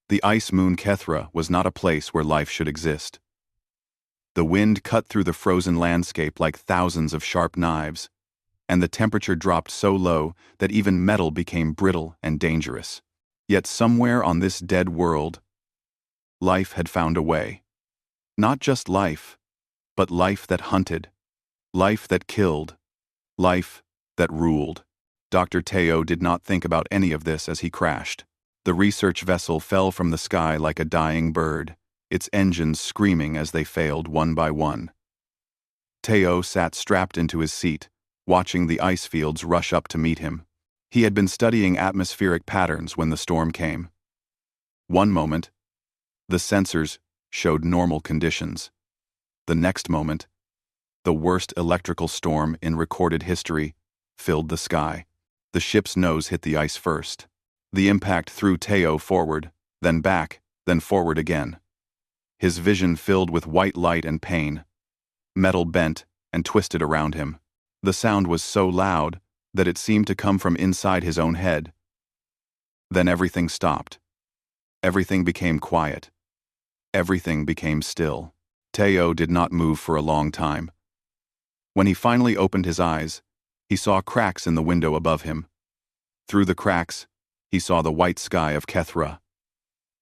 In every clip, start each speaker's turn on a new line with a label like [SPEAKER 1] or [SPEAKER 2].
[SPEAKER 1] The ice moon Kethra was not a place where life should exist. The wind cut through the frozen landscape like thousands of sharp knives, and the temperature dropped so low that even metal became brittle and dangerous. Yet somewhere on this dead world, life had found a way. Not just life, but life that hunted, life that killed, life that ruled. Dr. Teo did not think about any of this as he crashed. The research vessel fell from the sky like a dying bird, its engines screaming as they failed one by one. Teo sat strapped into his seat, watching the ice fields rush up to meet him. He had been studying atmospheric patterns when the storm came. One moment, the sensors showed normal conditions. The next moment, the worst electrical storm in recorded history filled the sky. The ship's nose hit the ice first. The impact threw Teo forward, then back, then forward again. His vision filled with white light and pain. Metal bent and twisted around him. The sound was so loud that it seemed to come from inside his own head. Then everything stopped. Everything became quiet. Everything became still. Teo did not move for a long time. When he finally opened his eyes, he saw cracks in the window above him. Through the cracks, he saw the white sky of Kethra.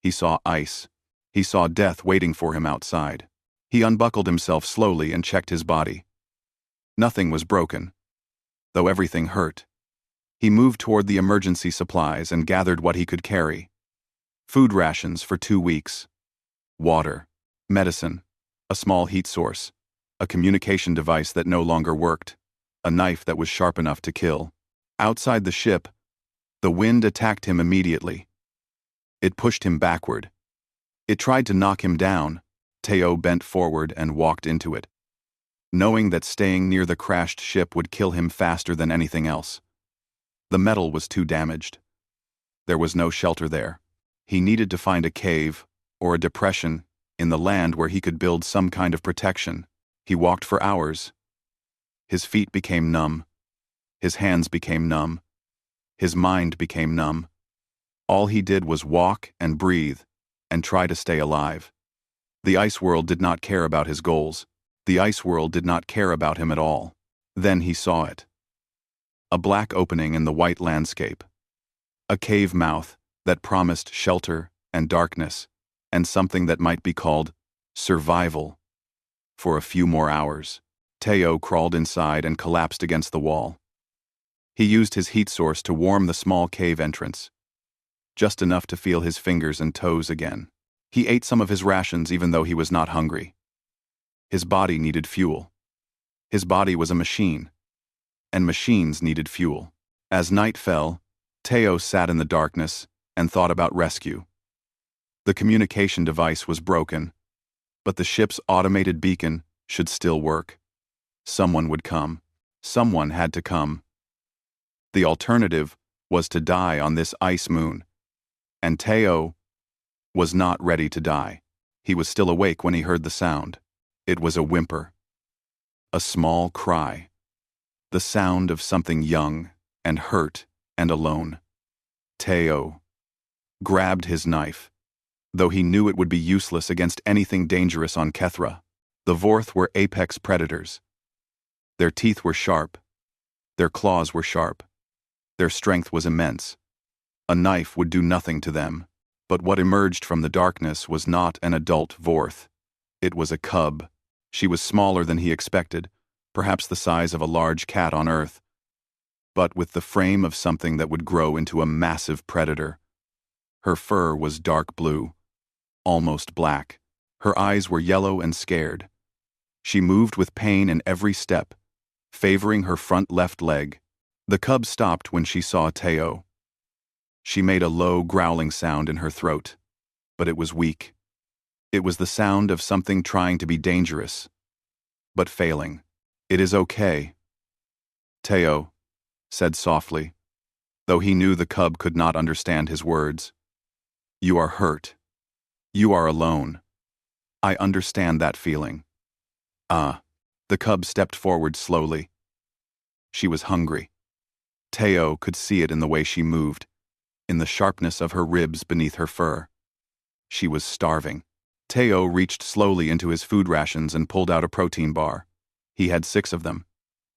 [SPEAKER 1] He saw ice. He saw death waiting for him outside. He unbuckled himself slowly and checked his body. Nothing was broken, though everything hurt. He moved toward the emergency supplies and gathered what he could carry. Food rations for 2 weeks. Water, medicine, a small heat source, a communication device that no longer worked, a knife that was sharp enough to kill. Outside the ship, the wind attacked him immediately. It pushed him backward. It tried to knock him down. Teo bent forward and walked into it, knowing that staying near the crashed ship would kill him faster than anything else. The metal was too damaged. There was no shelter there. He needed to find a cave or a depression in the land where he could build some kind of protection. He walked for hours. His feet became numb. His hands became numb. His mind became numb. All he did was walk and breathe and try to stay alive. The ice world did not care about his goals. The ice world did not care about him at all. Then he saw it. A black opening in the white landscape. A cave mouth that promised shelter and darkness and something that might be called survival. For a few more hours, Teo crawled inside and collapsed against the wall. He used his heat source to warm the small cave entrance, just enough to feel his fingers and toes again. He ate some of his rations even though he was not hungry. His body needed fuel. His body was a machine, and machines needed fuel. As night fell, Teo sat in the darkness and thought about rescue. The communication device was broken, but the ship's automated beacon should still work. Someone would come. Someone had to come. The alternative was to die on this ice moon, and Teo was not ready to die. He was still awake when he heard the sound. It was a whimper. A small cry. The sound of something young and hurt and alone. Teo grabbed his knife, though he knew it would be useless against anything dangerous on Kethra. The Vorth were apex predators. Their teeth were sharp. Their claws were sharp. Their strength was immense. A knife would do nothing to them. But what emerged from the darkness was not an adult Vorth. It was a cub. She was smaller than he expected, perhaps the size of a large cat on Earth, but with the frame of something that would grow into a massive predator. Her fur was dark blue, almost black. Her eyes were yellow and scared. She moved with pain in every step, favoring her front left leg. The cub stopped when she saw Teo. She made a low, growling sound in her throat, but it was weak. It was the sound of something trying to be dangerous, but failing. "It is okay," Teo said softly, though he knew the cub could not understand his words. "You are hurt. You are alone. I understand that feeling." The cub stepped forward slowly. She was hungry. Teo could see it in the way she moved, in the sharpness of her ribs beneath her fur. She was starving. Teo reached slowly into his food rations and pulled out a protein bar. He had 6 of them.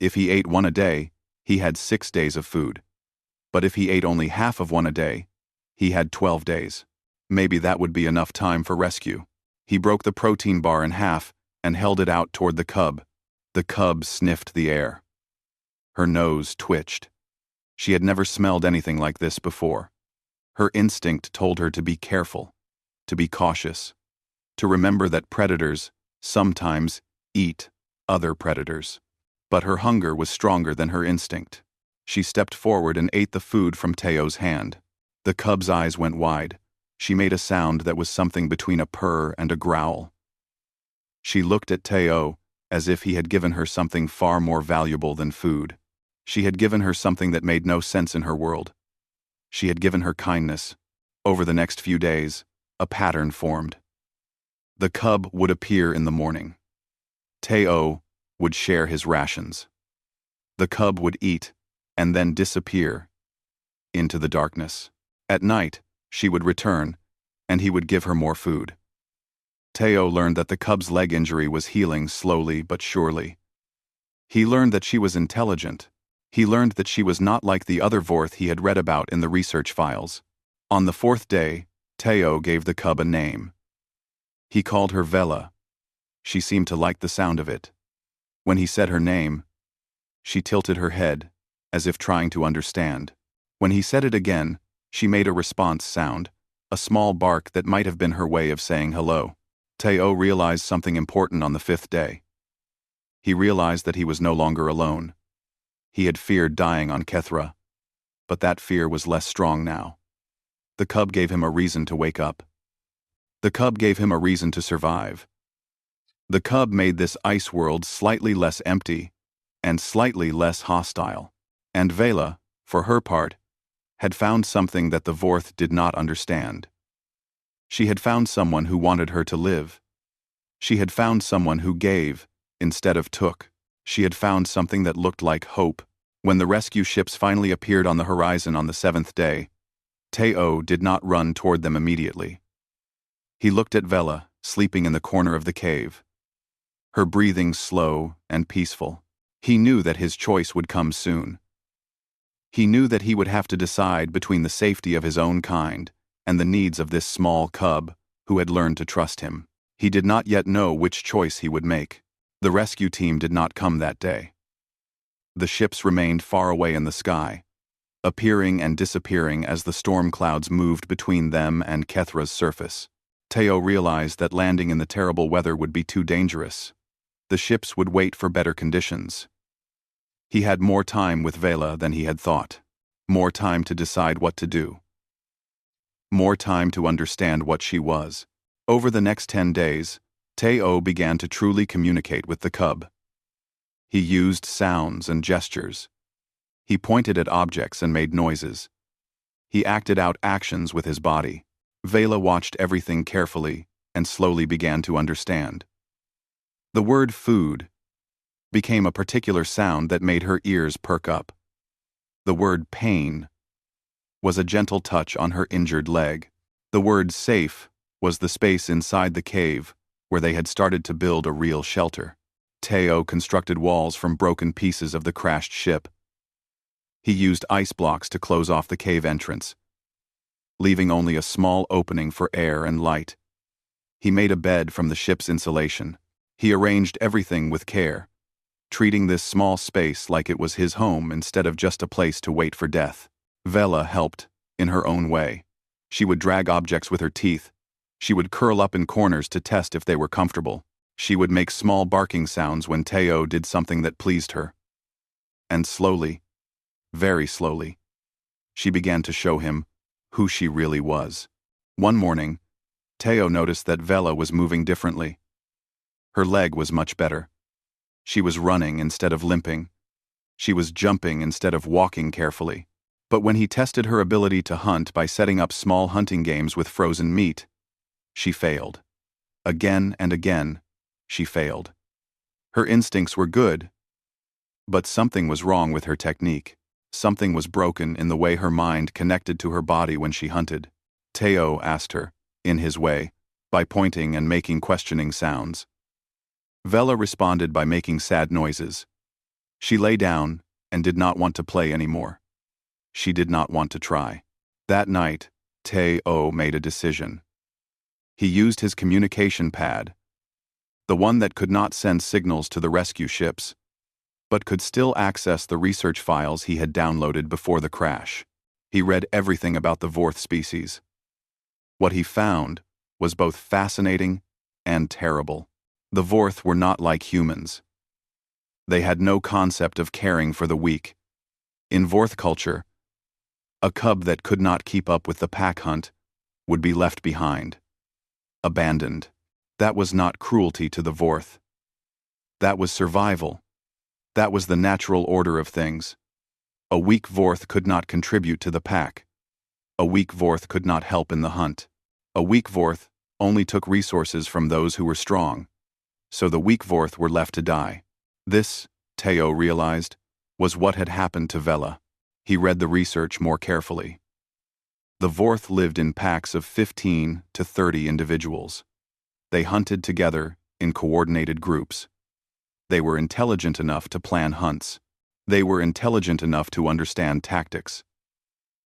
[SPEAKER 1] If he ate one a day, he had 6 days of food. But if he ate only half of one a day, he had 12 days. Maybe that would be enough time for rescue. He broke the protein bar in half and held it out toward the cub. The cub sniffed the air. Her nose twitched. She had never smelled anything like this before. Her instinct told her to be careful, to be cautious, to remember that predators sometimes eat other predators. But her hunger was stronger than her instinct. She stepped forward and ate the food from Teo's hand. The cub's eyes went wide. She made a sound that was something between a purr and a growl. She looked at Teo as if he had given her something far more valuable than food. She had given her something that made no sense in her world. She had given her kindness. Over the next few days, a pattern formed. The cub would appear in the morning. Teo would share his rations. The cub would eat and then disappear into the darkness. At night, she would return, and he would give her more food. Teo learned that the cub's leg injury was healing slowly but surely. He learned that she was intelligent. He learned that she was not like the other Vorth he had read about in the research files. On the 4th day, Teo gave the cub a name. He called her Vela. She seemed to like the sound of it. When he said her name, she tilted her head, as if trying to understand. When he said it again, she made a response sound, a small bark that might have been her way of saying hello. Teo realized something important on the 5th day. He realized that he was no longer alone. He had feared dying on Kethra, but that fear was less strong now. The cub gave him a reason to wake up. The cub gave him a reason to survive. The cub made this ice world slightly less empty and slightly less hostile. And Vela, for her part, had found something that the Vorth did not understand. She had found someone who wanted her to live. She had found someone who gave instead of took. She had found something that looked like hope. When the rescue ships finally appeared on the horizon on the 7th day, Teo did not run toward them immediately. He looked at Vela, sleeping in the corner of the cave. Her breathing slow and peaceful. He knew that his choice would come soon. He knew that he would have to decide between the safety of his own kind and the needs of this small cub who had learned to trust him. He did not yet know which choice he would make. The rescue team did not come that day. The ships remained far away in the sky, appearing and disappearing as the storm clouds moved between them and Kethra's surface. Teo realized that landing in the terrible weather would be too dangerous. The ships would wait for better conditions. He had more time with Vela than he had thought. More time to decide what to do. More time to understand what she was. Over the next 10 days, Teo began to truly communicate with the cub. He used sounds and gestures. He pointed at objects and made noises. He acted out actions with his body. Vela watched everything carefully and slowly began to understand. The word food became a particular sound that made her ears perk up. The word pain was a gentle touch on her injured leg. The word safe was the space inside the cave where they had started to build a real shelter. Teo constructed walls from broken pieces of the crashed ship. He used ice blocks to close off the cave entrance, leaving only a small opening for air and light. He made a bed from the ship's insulation. He arranged everything with care, treating this small space like it was his home instead of just a place to wait for death. Vela helped, in her own way. She would drag objects with her teeth. She would curl up in corners to test if they were comfortable. She would make small barking sounds when Teo did something that pleased her. And slowly, very slowly, she began to show him who she really was. One morning, Teo noticed that Vela was moving differently. Her leg was much better. She was running instead of limping. She was jumping instead of walking carefully. But when he tested her ability to hunt by setting up small hunting games with frozen meat, she failed. Again and again, she failed. Her instincts were good, but something was wrong with her technique. Something was broken in the way her mind connected to her body when she hunted. Teo asked her, in his way, by pointing and making questioning sounds. Vela responded by making sad noises. She lay down and did not want to play anymore. She did not want to try. That night, Teo made a decision. He used his communication pad, the one that could not send signals to the rescue ships, but could still access the research files he had downloaded before the crash. He read everything about the Vorth species. What he found was both fascinating and terrible. The Vorth were not like humans. They had no concept of caring for the weak. In Vorth culture, a cub that could not keep up with the pack hunt would be left behind, abandoned. That was not cruelty to the Vorth. That was survival. That was the natural order of things. A weak Vorth could not contribute to the pack. A weak Vorth could not help in the hunt. A weak Vorth only took resources from those who were strong. So the weak Vorth were left to die. This, Teo realized, was what had happened to Vela. He read the research more carefully. The Vorth lived in packs of 15 to 30 individuals. They hunted together in coordinated groups. They were intelligent enough to plan hunts. They were intelligent enough to understand tactics.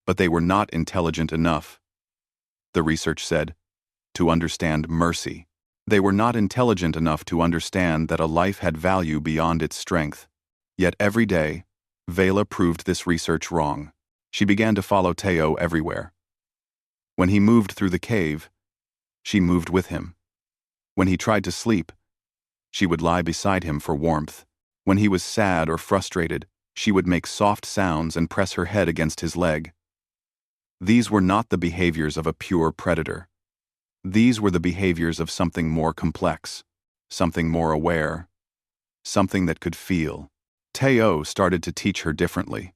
[SPEAKER 1] But they were not intelligent enough, the research said, to understand mercy. They were not intelligent enough to understand that a life had value beyond its strength. Yet every day, Vela proved this research wrong. She began to follow Teo everywhere. When he moved through the cave, she moved with him. When he tried to sleep, she would lie beside him for warmth. When he was sad or frustrated, she would make soft sounds and press her head against his leg. These were not the behaviors of a pure predator. These were the behaviors of something more complex, something more aware, something that could feel. Teo started to teach her differently.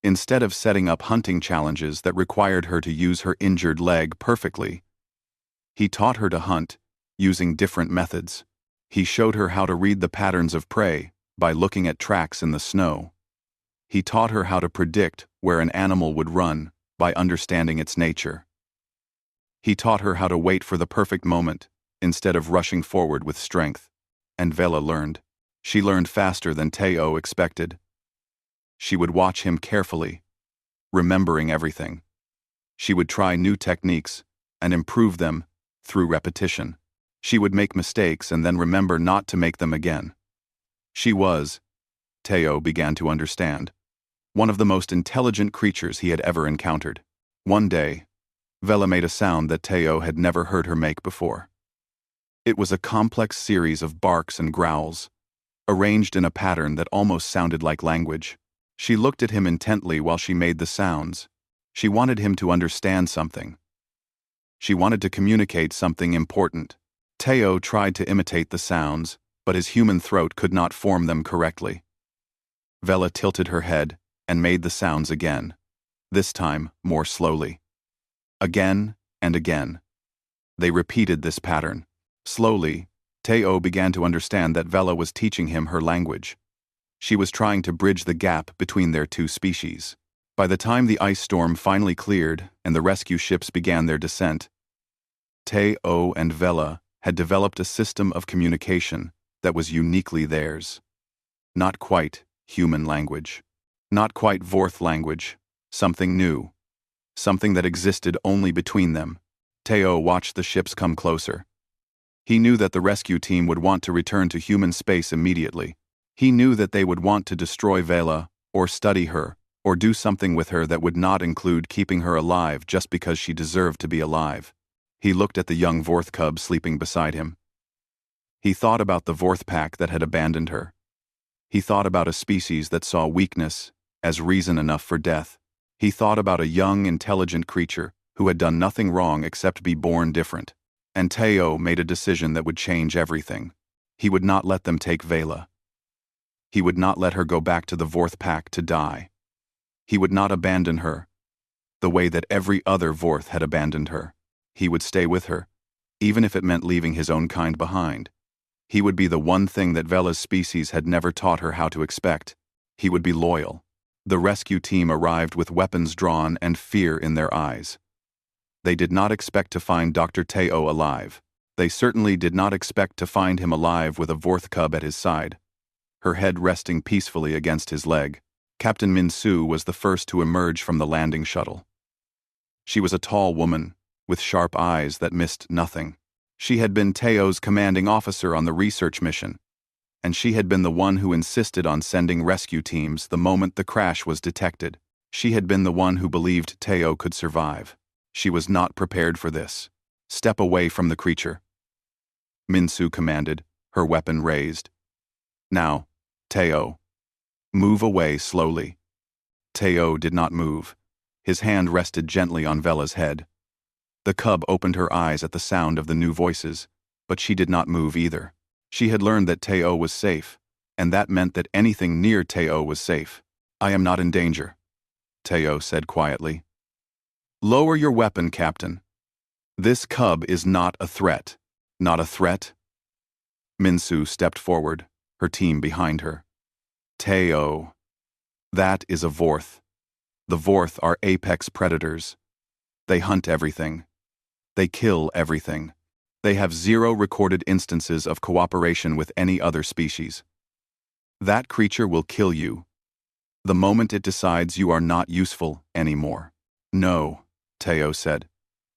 [SPEAKER 1] Instead of setting up hunting challenges that required her to use her injured leg perfectly, he taught her to hunt using different methods. He showed her how to read the patterns of prey by looking at tracks in the snow. He taught her how to predict where an animal would run by understanding its nature. He taught her how to wait for the perfect moment instead of rushing forward with strength. And Vela learned. She learned faster than Teo expected. She would watch him carefully, remembering everything. She would try new techniques and improve them through repetition. She would make mistakes and then remember not to make them again. She was, Teo began to understand, one of the most intelligent creatures he had ever encountered. One day, Vela made a sound that Teo had never heard her make before. It was a complex series of barks and growls, arranged in a pattern that almost sounded like language. She looked at him intently while she made the sounds. She wanted him to understand something. She wanted to communicate something important. Teo tried to imitate the sounds, but his human throat could not form them correctly. Vela tilted her head and made the sounds again, this time more slowly. Again and again. They repeated this pattern. Slowly, Teo began to understand that Vela was teaching him her language. She was trying to bridge the gap between their two species. By the time the ice storm finally cleared and the rescue ships began their descent, Teo and Vela had developed a system of communication that was uniquely theirs. Not quite human language. Not quite Vorth language. Something new. Something that existed only between them. Teo watched the ships come closer. He knew that the rescue team would want to return to human space immediately. He knew that they would want to destroy Vela, or study her, or do something with her that would not include keeping her alive just because she deserved to be alive. He looked at the young Vorth cub sleeping beside him. He thought about the Vorth pack that had abandoned her. He thought about a species that saw weakness as reason enough for death. He thought about a young, intelligent creature who had done nothing wrong except be born different. And Teo made a decision that would change everything. He would not let them take Vela. He would not let her go back to the Vorth pack to die. He would not abandon her, the way that every other Vorth had abandoned her. He would stay with her, even if it meant leaving his own kind behind. He would be the one thing that Vela's species had never taught her how to expect. He would be loyal. The rescue team arrived with weapons drawn and fear in their eyes. They did not expect to find Dr. Teo alive. They certainly did not expect to find him alive with a Vorth cub at his side, her head resting peacefully against his leg. Captain Min-Su was the first to emerge from the landing shuttle. She was a tall woman, with sharp eyes that missed nothing. She had been Teo's commanding officer on the research mission, and she had been the one who insisted on sending rescue teams the moment the crash was detected. She had been the one who believed Teo could survive. She was not prepared for this. "Step away from the creature," Min-Su commanded, her weapon raised. "Now, Teo. Move away slowly." Teo did not move. His hand rested gently on Vela's head. The cub opened her eyes at the sound of the new voices, but she did not move either. She had learned that Teo was safe, and that meant that anything near Teo was safe. "I am not in danger," Teo said quietly. "Lower your weapon, Captain. This cub is not a threat." "Not a threat?" Min-Su stepped forward, her team behind her. "Teo. That is a Vorth. The Vorth are apex predators. They hunt everything. They kill everything. They have 0 recorded instances of cooperation with any other species. That creature will kill you the moment it decides you are not useful anymore." "No," Teo said.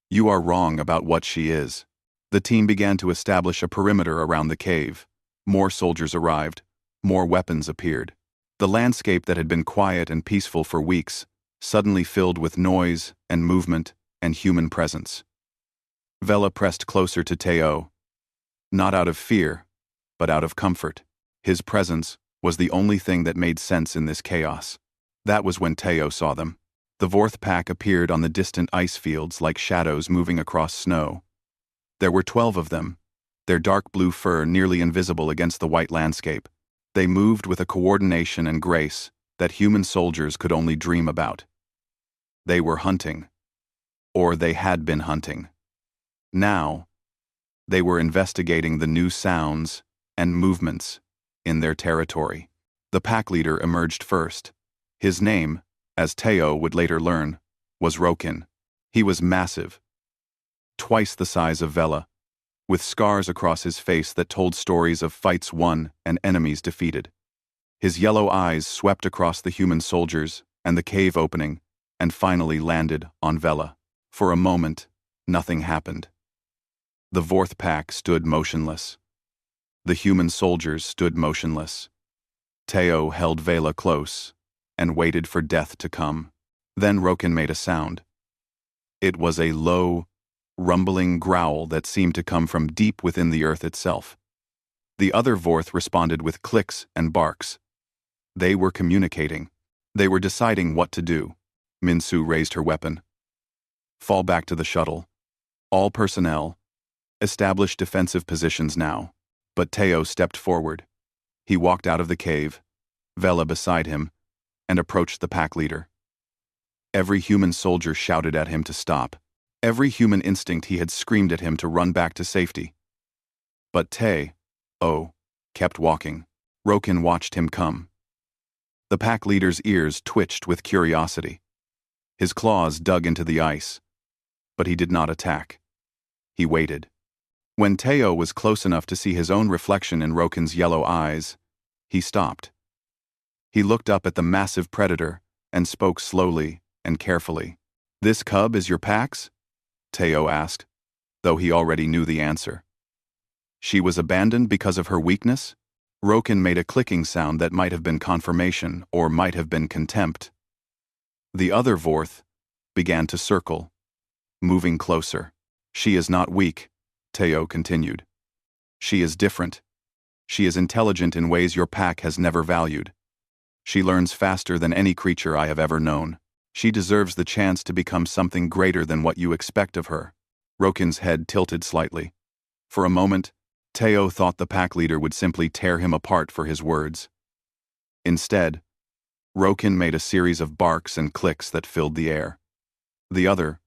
[SPEAKER 1] "You are wrong about what she is." The team began to establish a perimeter around the cave. More soldiers arrived. More weapons appeared. The landscape that had been quiet and peaceful for weeks suddenly filled with noise and movement and human presence. Vela pressed closer to Teo, not out of fear, but out of comfort. His presence was the only thing that made sense in this chaos. That was when Teo saw them. The Vorth pack appeared on the distant ice fields like shadows moving across snow. There were 12 of them, their dark blue fur nearly invisible against the white landscape. They moved with a coordination and grace that human soldiers could only dream about. They were hunting. Or they had been hunting. Now, they were investigating the new sounds and movements in their territory. The pack leader emerged first. His name, as Teo would later learn, was Rokin. He was massive, twice the size of Vela, with scars across his face that told stories of fights won and enemies defeated. His yellow eyes swept across the human soldiers and the cave opening and finally landed on Vela. For a moment, nothing happened. The Vorth pack stood motionless. The human soldiers stood motionless. Teo held Vela close and waited for death to come. Then Rokin made a sound. It was a low, rumbling growl that seemed to come from deep within the earth itself. The other Vorth responded with clicks and barks. They were communicating. They were deciding what to do. Min-Su raised her weapon. "Fall back to the shuttle. All personnel. Establish defensive positions now." But Teo stepped forward. He walked out of the cave, Vela beside him, and approached the pack leader. Every human soldier shouted at him to stop. Every human instinct he had screamed at him to run back to safety. But Teo kept walking. Rokin watched him come. The pack leader's ears twitched with curiosity. His claws dug into the ice, but he did not attack. He waited. When Teo was close enough to see his own reflection in Rokin's yellow eyes, he stopped. He looked up at the massive predator and spoke slowly and carefully. "This cub is your pack's?" Teo asked, though he already knew the answer. "She was abandoned because of her weakness?" Rokin made a clicking sound that might have been confirmation or might have been contempt. The other Vorth began to circle, moving closer. "She is not weak," Teo continued. "She is different. She is intelligent in ways your pack has never valued. She learns faster than any creature I have ever known. She deserves the chance to become something greater than what you expect of her." Rokin's head tilted slightly. For a moment, Teo thought the pack leader would simply tear him apart for his words. Instead, Rokin made a series of barks and clicks that filled the air. The other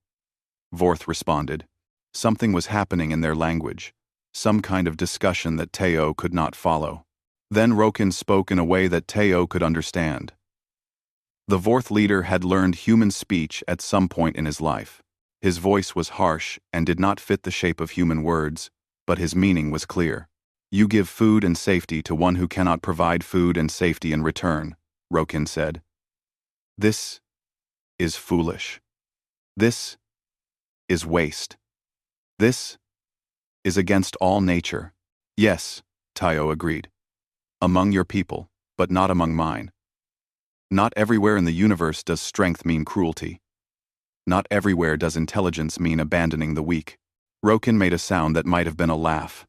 [SPEAKER 1] Vorth responded. Something was happening in their language, some kind of discussion that Teo could not follow. Then Rokin spoke in a way that Teo could understand. The Vorth leader had learned human speech at some point in his life. His voice was harsh and did not fit the shape of human words, but his meaning was clear. You give food and safety to one who cannot provide food and safety in return, Rokin said. This is foolish. This is waste. This is against all nature. Yes, Tayo agreed. Among your people, but not among mine. Not everywhere in the universe does strength mean cruelty. Not everywhere does intelligence mean abandoning the weak. Rokin made a sound that might have been a laugh.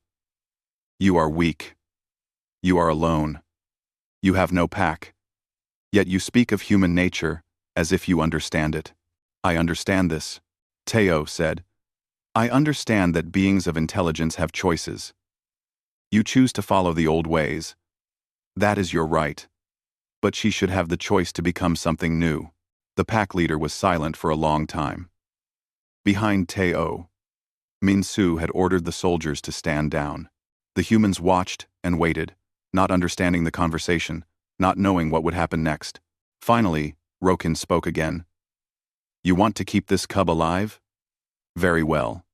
[SPEAKER 1] You are weak. You are alone. You have no pack. Yet you speak of human nature as if you understand it. I understand this, Teo said. I understand that beings of intelligence have choices. You choose to follow the old ways. That is your right. But she should have the choice to become something new. The pack leader was silent for a long time. Behind Teo, Min-Su had ordered the soldiers to stand down. The humans watched and waited, not understanding the conversation, not knowing what would happen next. Finally, Rokin spoke again. You want to keep this cub alive? Very well.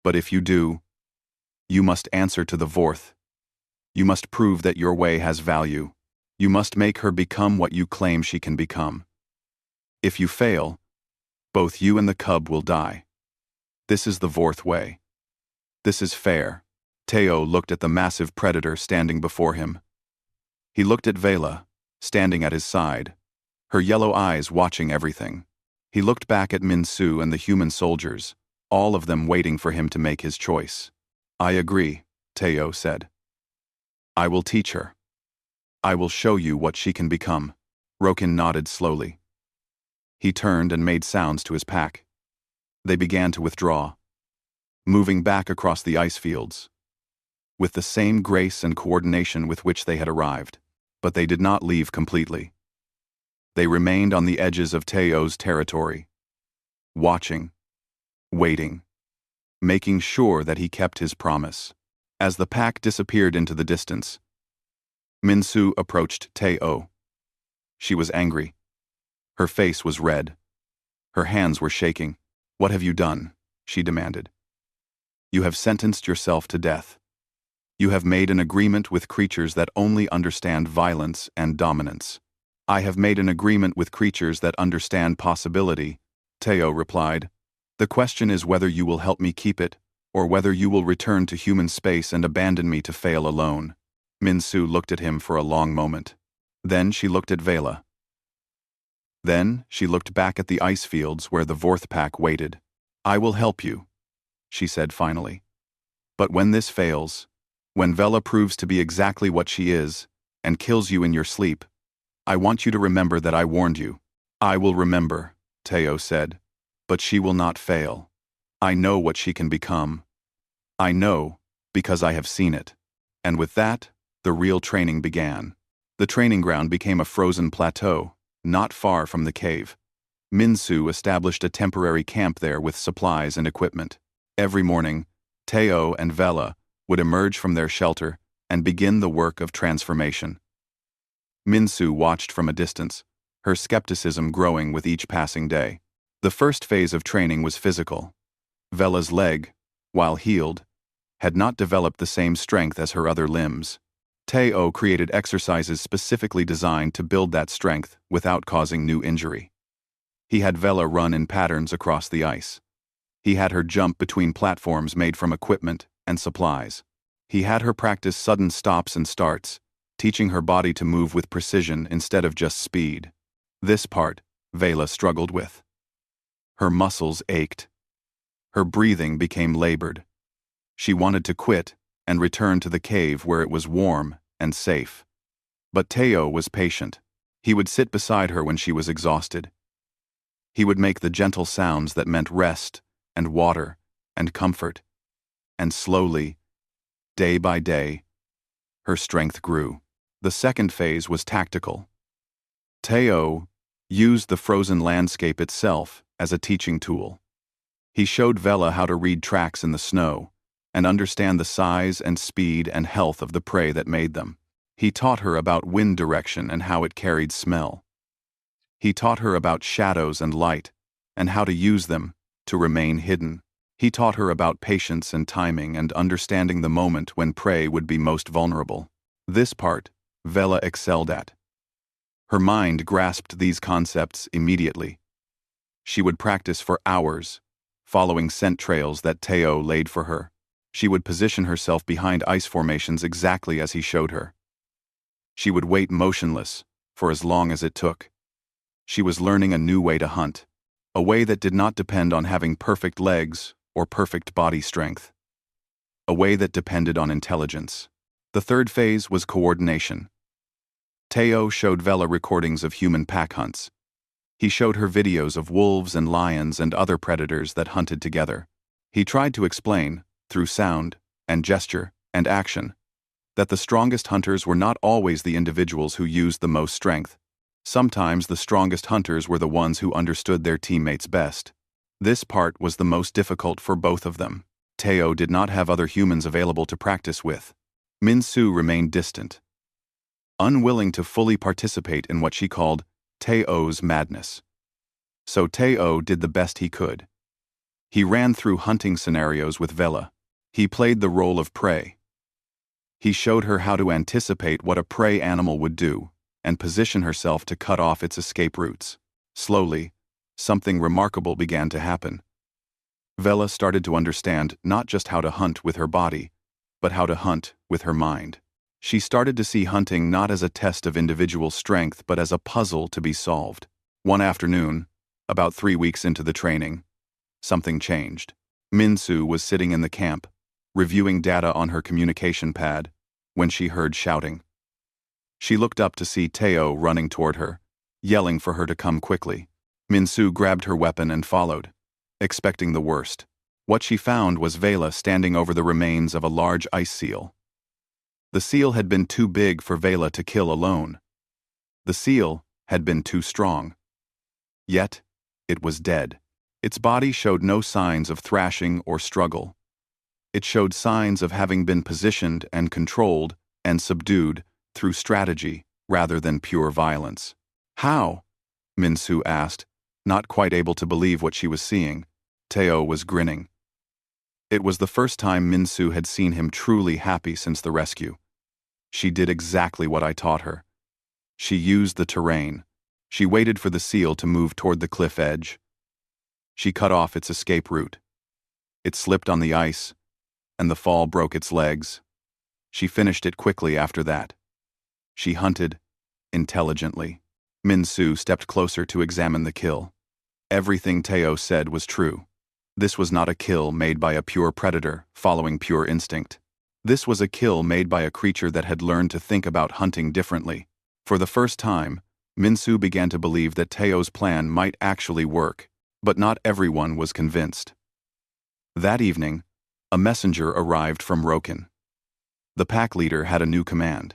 [SPEAKER 1] But if you do, you must answer to the Vorth. You must prove that your way has value. You must make her become what you claim she can become. If you fail, both you and the cub will die. This is the Vorth way. This is fair. Teo looked at the massive predator standing before him. He looked at Vela, standing at his side, her yellow eyes watching everything. He looked back at Min-Su and the human soldiers, all of them waiting for him to make his choice. I agree, Teo said. I will teach her. I will show you what she can become. Rokin nodded slowly. He turned and made sounds to his pack. They began to withdraw, moving back across the ice fields, with the same grace and coordination with which they had arrived. But they did not leave completely. They remained on the edges of Teo's territory, watching, waiting, making sure that he kept his promise. As the pack disappeared into the distance, Min-Su approached Teo. She was angry. Her face was red. Her hands were shaking. What have you done? She demanded. You have sentenced yourself to death. You have made an agreement with creatures that only understand violence and dominance. I have made an agreement with creatures that understand possibility, Teo replied. The question is whether you will help me keep it, or whether you will return to human space and abandon me to fail alone. Min-Su looked at him for a long moment. Then she looked at Vela. Then she looked back at the ice fields where the Vorth pack waited. I will help you, she said finally. But when this fails, when Vela proves to be exactly what she is, and kills you in your sleep, I want you to remember that I warned you. I will remember, Teo said, but she will not fail. I know what she can become. I know, because I have seen it. And with that, the real training began. The training ground became a frozen plateau, not far from the cave. Min-Su established a temporary camp there with supplies and equipment. Every morning, Teo and Vela would emerge from their shelter and begin the work of transformation. Min-Su watched from a distance, her skepticism growing with each passing day. The first phase of training was physical. Vela's leg, while healed, had not developed the same strength as her other limbs. Teo created exercises specifically designed to build that strength without causing new injury. He had Vela run in patterns across the ice. He had her jump between platforms made from equipment and supplies. He had her practice sudden stops and starts, teaching her body to move with precision instead of just speed. This part, Vela struggled with. Her muscles ached. Her breathing became labored. She wanted to quit and return to the cave where it was warm and safe. But Teo was patient. He would sit beside her when she was exhausted. He would make the gentle sounds that meant rest and water and comfort. And slowly, day by day, her strength grew. The second phase was tactical. Teo used the frozen landscape itself as a teaching tool. He showed Vela how to read tracks in the snow and understand the size and speed and health of the prey that made them. He taught her about wind direction and how it carried smell. He taught her about shadows and light and how to use them to remain hidden. He taught her about patience and timing and understanding the moment when prey would be most vulnerable. This part, Vela excelled at. Her mind grasped these concepts immediately. She would practice for hours, following scent trails that Teo laid for her. She would position herself behind ice formations exactly as he showed her. She would wait motionless for as long as it took. She was learning a new way to hunt, a way that did not depend on having perfect legs or perfect body strength, a way that depended on intelligence. The third phase was coordination. Teo showed Vela recordings of human pack hunts. He showed her videos of wolves and lions and other predators that hunted together. He tried to explain, through sound and gesture and action, that the strongest hunters were not always the individuals who used the most strength. Sometimes the strongest hunters were the ones who understood their teammates best. This part was the most difficult for both of them. Teo did not have other humans available to practice with. Min-Su remained distant, unwilling to fully participate in what she called Teo's madness. So Teo did the best he could. He ran through hunting scenarios with Vela. He played the role of prey. He showed her how to anticipate what a prey animal would do and position herself to cut off its escape routes. Slowly, something remarkable began to happen. Vela started to understand not just how to hunt with her body, but how to hunt with her mind. She started to see hunting not as a test of individual strength but as a puzzle to be solved. One afternoon, about 3 weeks into the training, something changed. Min-Su was sitting in the camp, reviewing data on her communication pad, when she heard shouting. She looked up to see Teo running toward her, yelling for her to come quickly. Min-Su grabbed her weapon and followed, expecting the worst. What she found was Vela standing over the remains of a large ice seal. The seal had been too big for Vela to kill alone. The seal had been too strong. Yet, it was dead. Its body showed no signs of thrashing or struggle. It showed signs of having been positioned and controlled and subdued through strategy rather than pure violence. How? Min-Su asked, not quite able to believe what she was seeing. Teo was grinning. It was the first time Min-Su had seen him truly happy since the rescue. She did exactly what I taught her. She used the terrain. She waited for the seal to move toward the cliff edge. She cut off its escape route. It slipped on the ice, and the fall broke its legs. She finished it quickly after that. She hunted intelligently. Min-Su stepped closer to examine the kill. Everything Teo said was true. This was not a kill made by a pure predator following pure instinct. This was a kill made by a creature that had learned to think about hunting differently. For the first time, Min-Su began to believe that Teo's plan might actually work, but not everyone was convinced. That evening, a messenger arrived from Roken. The pack leader had a new command.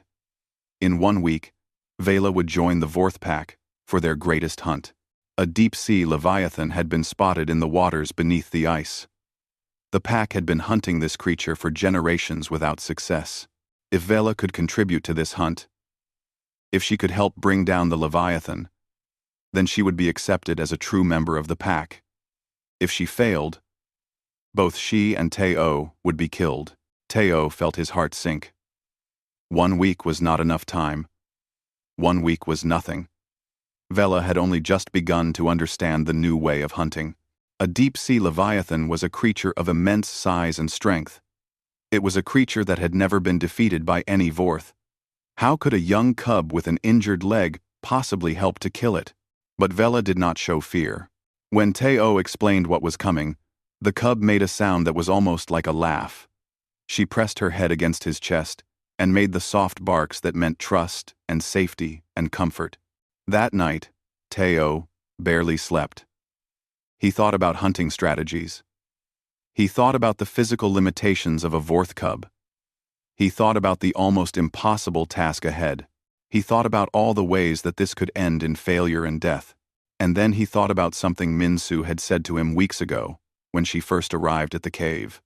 [SPEAKER 1] In 1 week, Vela would join the Vorth pack for their greatest hunt. A deep-sea leviathan had been spotted in the waters beneath the ice. The pack had been hunting this creature for generations without success. If Vela could contribute to this hunt, if she could help bring down the leviathan, then she would be accepted as a true member of the pack. If she failed, both she and Teo would be killed. Teo felt his heart sink. 1 week was not enough time. 1 week was nothing. Vela had only just begun to understand the new way of hunting. A deep-sea leviathan was a creature of immense size and strength. It was a creature that had never been defeated by any Vorth. How could a young cub with an injured leg possibly help to kill it? But Vela did not show fear. When Teo explained what was coming, the cub made a sound that was almost like a laugh. She pressed her head against his chest and made the soft barks that meant trust and safety and comfort. That night, Teo barely slept. He thought about hunting strategies. He thought about the physical limitations of a Vorth cub. He thought about the almost impossible task ahead. He thought about all the ways that this could end in failure and death. And then he thought about something Min-Su had said to him weeks ago when she first arrived at the cave.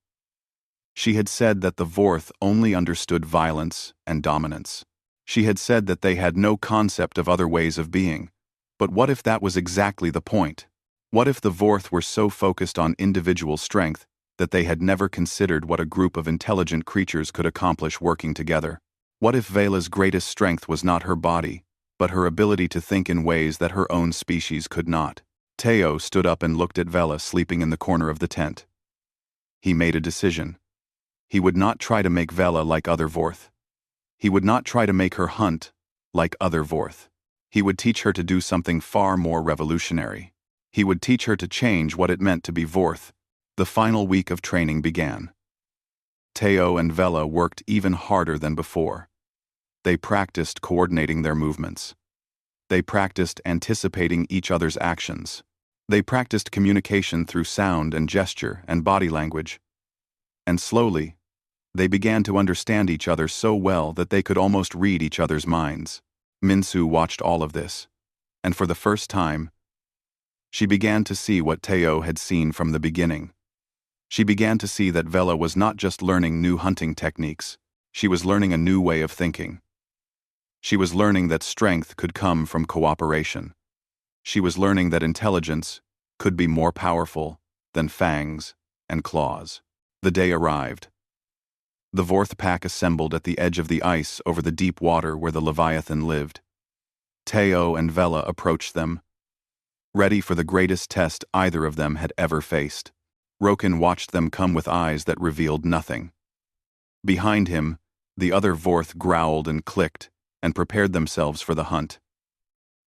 [SPEAKER 1] She had said that the Vorth only understood violence and dominance. She had said that they had no concept of other ways of being. But what if that was exactly the point? What if the Vorth were so focused on individual strength that they had never considered what a group of intelligent creatures could accomplish working together? What if Vela's greatest strength was not her body, but her ability to think in ways that her own species could not? Teo stood up and looked at Vela sleeping in the corner of the tent. He made a decision. He would not try to make Vela like other Vorth. He would not try to make her hunt like other Vorth. He would teach her to do something far more revolutionary. He would teach her to change what it meant to be Vorth. The final week of training began. Teo and Vela worked even harder than before. They practiced coordinating their movements. They practiced anticipating each other's actions. They practiced communication through sound and gesture and body language. And slowly, they began to understand each other so well that they could almost read each other's minds. Minsu watched all of this, and for the first time, she began to see what Teo had seen from the beginning. She began to see that Vela was not just learning new hunting techniques, she was learning a new way of thinking. She was learning that strength could come from cooperation. She was learning that intelligence could be more powerful than fangs and claws. The day arrived. The Vorth pack assembled at the edge of the ice over the deep water where the Leviathan lived. Teo and Vela approached them, ready for the greatest test either of them had ever faced. Roken watched them come with eyes that revealed nothing. Behind him, the other Vorth growled and clicked and prepared themselves for the hunt.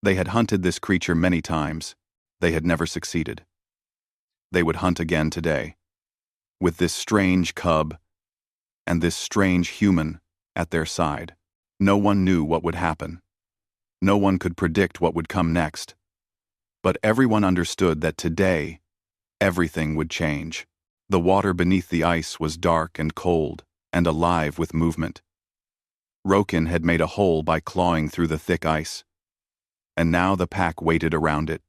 [SPEAKER 1] They had hunted this creature many times. They had never succeeded. They would hunt again today, with this strange cub and this strange human at their side. No one knew what would happen. No one could predict what would come next. But everyone understood that today, everything would change. The water beneath the ice was dark and cold and alive with movement. Roken had made a hole by clawing through the thick ice, and now the pack waited around it,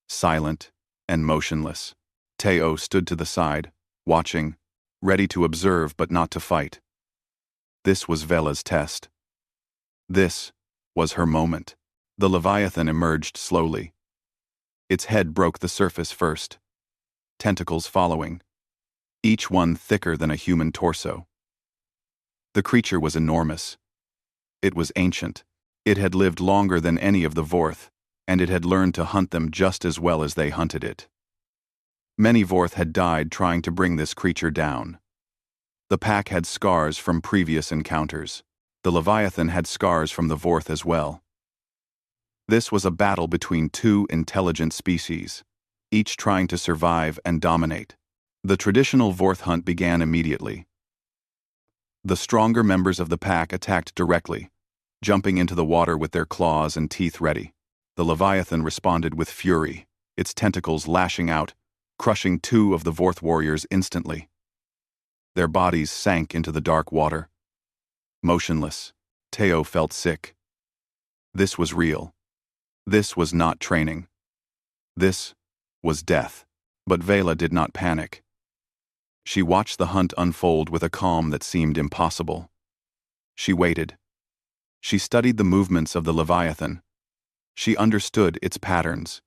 [SPEAKER 1] silent and motionless. Teo stood to the side, watching, ready to observe but not to fight. This was Vela's test. This was her moment. The Leviathan emerged slowly. Its head broke the surface first, tentacles following, each one thicker than a human torso. The creature was enormous. It was ancient. It had lived longer than any of the Vorth, and it had learned to hunt them just as well as they hunted it. Many Vorth had died trying to bring this creature down. The pack had scars from previous encounters. The Leviathan had scars from the Vorth as well. This was a battle between two intelligent species, each trying to survive and dominate. The traditional Vorth hunt began immediately. The stronger members of the pack attacked directly, jumping into the water with their claws and teeth ready. The Leviathan responded with fury, its tentacles lashing out, crushing two of the Vorth warriors instantly. Their bodies sank into the dark water. Motionless, Teo felt sick. This was real. This was not training. This was death. But Vela did not panic. She watched the hunt unfold with a calm that seemed impossible. She waited. She studied the movements of the Leviathan. She understood its patterns.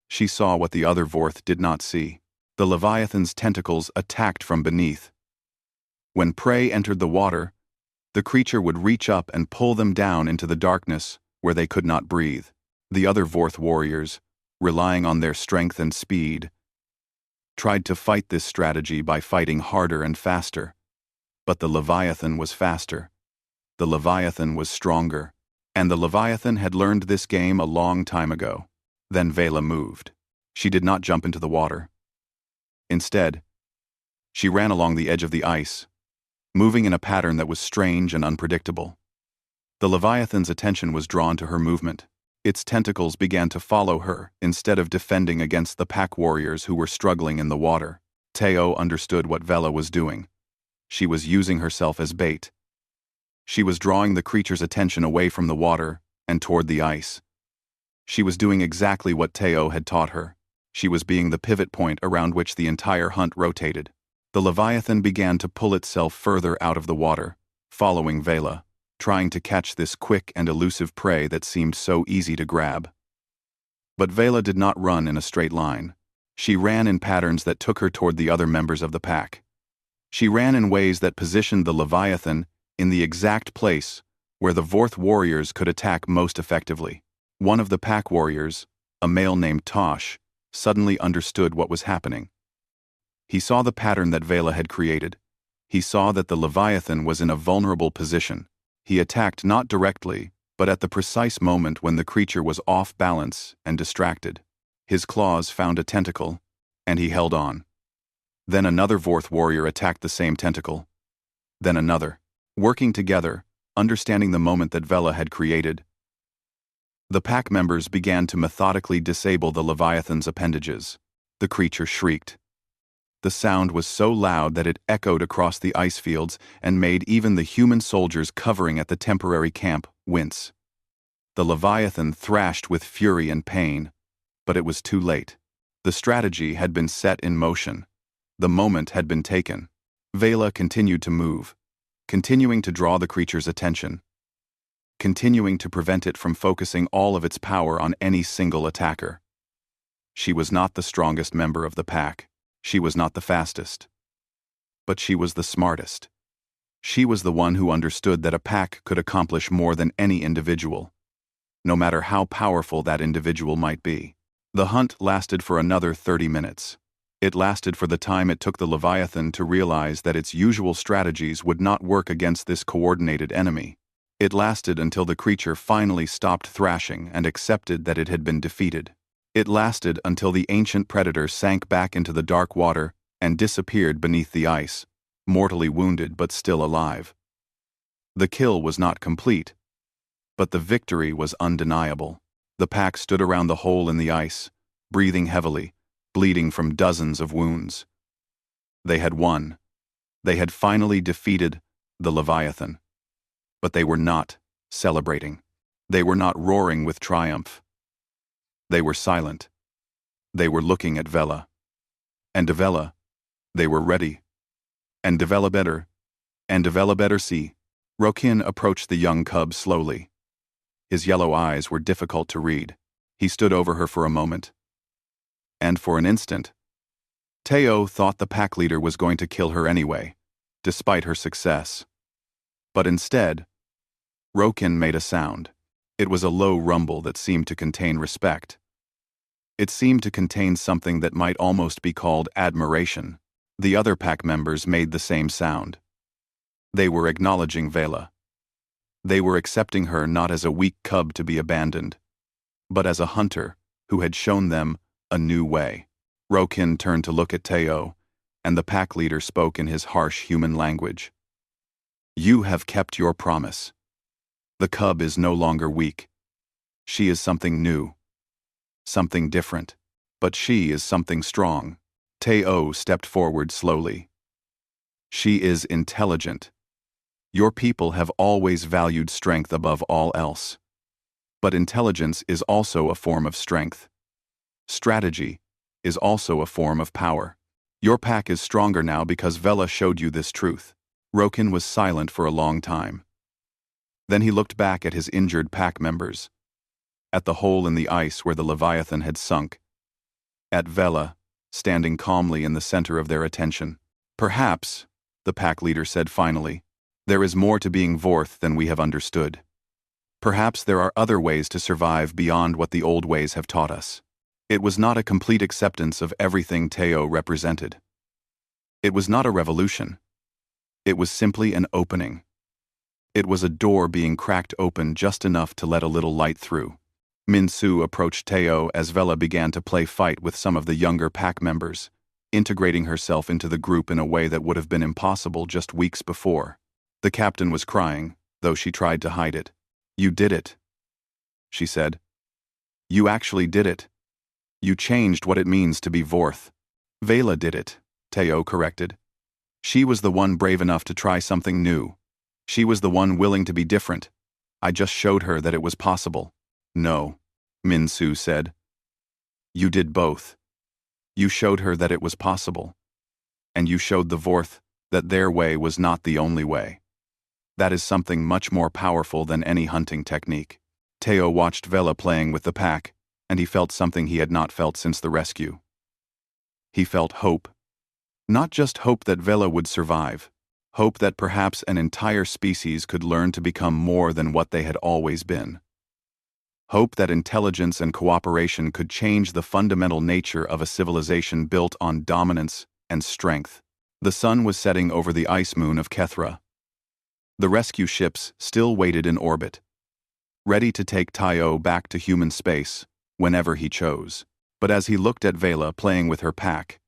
[SPEAKER 1] She saw what the other Vorth did not see. The Leviathan's tentacles attacked from beneath. When prey entered the water, the creature would reach up and pull them down into the darkness where they could not breathe. The other Vorth warriors, relying on their strength and speed, tried to fight this strategy by fighting harder and faster. But the Leviathan was faster. The Leviathan was stronger. And the Leviathan had learned this game a long time ago. Then Vela moved. She did not jump into the water. Instead, she ran along the edge of the ice, moving in a pattern that was strange and unpredictable. The Leviathan's attention was drawn to her movement. Its tentacles began to follow her instead of defending against the pack warriors who were struggling in the water. Teo understood what Vela was doing. She was using herself as bait. She was drawing the creature's attention away from the water and toward the ice. She was doing exactly what Teo had taught her. She was being the pivot point around which the entire hunt rotated. The Leviathan began to pull itself further out of the water, following Vela, trying to catch this quick and elusive prey that seemed so easy to grab. But Vela did not run in a straight line. She ran in patterns that took her toward the other members of the pack. She ran in ways that positioned the Leviathan in the exact place where the Vorth warriors could attack most effectively. One of the pack warriors, a male named Tosh, suddenly understood what was happening. He saw the pattern that Vela had created. He saw that the Leviathan was in a vulnerable position. He attacked not directly, but at the precise moment when the creature was off balance and distracted. His claws found a tentacle, and he held on. Then another Vorth warrior attacked the same tentacle. Then another. Working together, understanding the moment that Vela had created, the pack members began to methodically disable the Leviathan's appendages. The creature shrieked. The sound was so loud that it echoed across the ice fields and made even the human soldiers covering at the temporary camp wince. The Leviathan thrashed with fury and pain, but it was too late. The strategy had been set in motion. The moment had been taken. Vela continued to move, continuing to draw the creature's attention, continuing to prevent it from focusing all of its power on any single attacker. She was not the strongest member of the pack. She was not the fastest. But she was the smartest. She was the one who understood that a pack could accomplish more than any individual, no matter how powerful that individual might be. The hunt lasted for another 30 minutes. It lasted for the time it took the Leviathan to realize that its usual strategies would not work against this coordinated enemy. It lasted until the creature finally stopped thrashing and accepted that it had been defeated. It lasted until the ancient predator sank back into the dark water and disappeared beneath the ice, mortally wounded but still alive. The kill was not complete, but the victory was undeniable. The pack stood around the hole in the ice, breathing heavily, bleeding from dozens of wounds. They had won. They had finally defeated the Leviathan. But they were not celebrating. They were not roaring with triumph. They were silent. They were looking at Vela. And to Vela, they were ready. And to Vela better. And to Vela better see. Rokin approached the young cub slowly. His yellow eyes were difficult to read. He stood over her for a moment. And for an instant, Teo thought the pack leader was going to kill her anyway, despite her success. But instead, Rokin made a sound. It was a low rumble that seemed to contain respect. It seemed to contain something that might almost be called admiration. The other pack members made the same sound. They were acknowledging Vela. They were accepting her not as a weak cub to be abandoned, but as a hunter who had shown them a new way. Rokin turned to look at Teo, and the pack leader spoke in his harsh human language. You have kept your promise. The cub is no longer weak. She is something new. Something different. But she is something strong. Teo stepped forward slowly. She is intelligent. Your people have always valued strength above all else. But intelligence is also a form of strength. Strategy is also a form of power. Your pack is stronger now because Vela showed you this truth. Rokin was silent for a long time. Then he looked back at his injured pack members, at the hole in the ice where the Leviathan had sunk, at Vela, standing calmly in the center of their attention. Perhaps, the pack leader said finally, there is more to being Vorth than we have understood. Perhaps there are other ways to survive beyond what the old ways have taught us. It was not a complete acceptance of everything Teo represented. It was not a revolution. It was simply an opening. It was a door being cracked open just enough to let a little light through. Minsu approached Teo as Vela began to play fight with some of the younger pack members, integrating herself into the group in a way that would have been impossible just weeks before. The captain was crying, though she tried to hide it. You did it, she said. You actually did it. You changed what it means to be Vorth. Vela did it, Teo corrected. She was the one brave enough to try something new. She was the one willing to be different. I just showed her that it was possible. No, Minsu said. You did both. You showed her that it was possible. And you showed the Vorth that their way was not the only way. That is something much more powerful than any hunting technique. Teo watched Vela playing with the pack, and he felt something he had not felt since the rescue. He felt hope. Not just hope that Vela would survive, hope that perhaps an entire species could learn to become more than what they had always been. Hope that intelligence and cooperation could change the fundamental nature of a civilization built on dominance and strength. The sun was setting over the ice moon of Kethra. The rescue ships still waited in orbit, ready to take Tayo back to human space whenever he chose. But as he looked at Vela playing with her pack,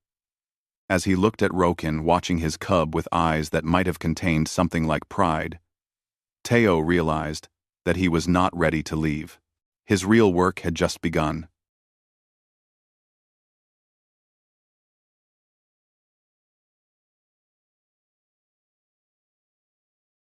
[SPEAKER 1] as he looked at Rokin watching his cub with eyes that might have contained something like pride, Tayo realized that he was not ready to leave. His real work had just begun.